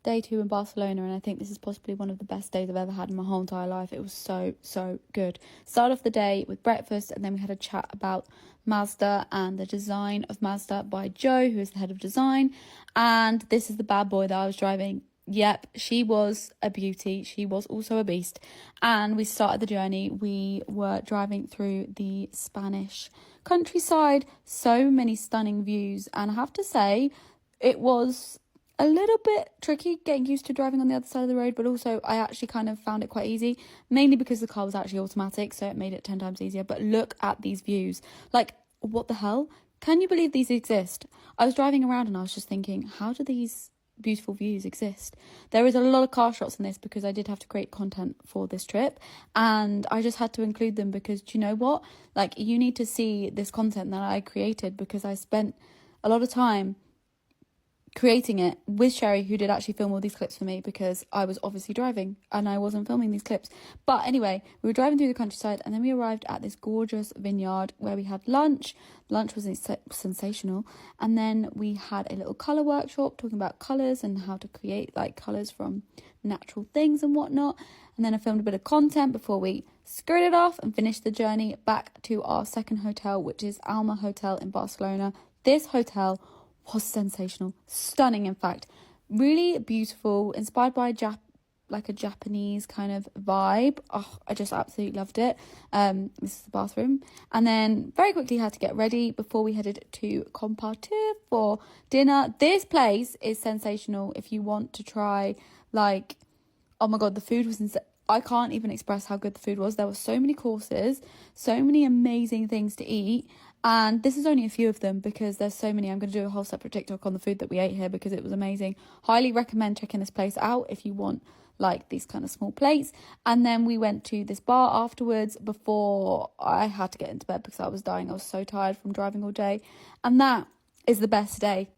day 2 in Barcelona, and I think this is possibly one of the best days I've ever had in my whole entire life. It was so good. Started off the day with breakfast, and then we had a chat about Mazda and the design of Mazda by Jo, who is the head of design. And this is the bad boy that I was driving. Yep, she was a beauty. She was also a beast. And we started the journey. We were driving through the Spanish countryside. So many stunning views. And I have to say, it was a little bit tricky getting used to driving on the other side of the road, but also I actually kind of found it quite easy, mainly because the car was actually automatic, so it made it 10 times easier. But look at these views. Like, what the hell? Can you believe these exist? I was driving around and I was just thinking, how do these beautiful views exist? There is a lot of car shots in this because I did have to create content for this trip, and I just had to include them because, do you know what? Like, you need to see this content that I created because I spent a lot of time creating it with Sherry, who did actually film all these clips for me because I was obviously driving and I wasn't filming these clips. But anyway, we were driving through the countryside, and then we arrived at this gorgeous vineyard where we had lunch. Lunch was sensational. And then we had a little colour workshop talking about colours and how to create like colours from natural things and whatnot. And then I filmed a bit of content before we skirted off and finished the journey back to our second hotel, which is Alma Hotel in Barcelona. This hotel was sensational, stunning, in fact, really beautiful, inspired by a Japanese kind of vibe. Oh, I just absolutely loved it. This is the bathroom, and then very quickly had to get ready before we headed to Compartir for dinner. This place is sensational if you want to try, like, oh my god, the food was insane. I can't even express how good the food was. There were so many courses, so many amazing things to eat. And this is only a few of them because there's so many. I'm going to do a whole separate TikTok on the food that we ate here because it was amazing. Highly recommend checking this place out if you want like these kind of small plates. And then we went to this bar afterwards before I had to get into bed because I was dying. I was so tired from driving all day. And that is the best day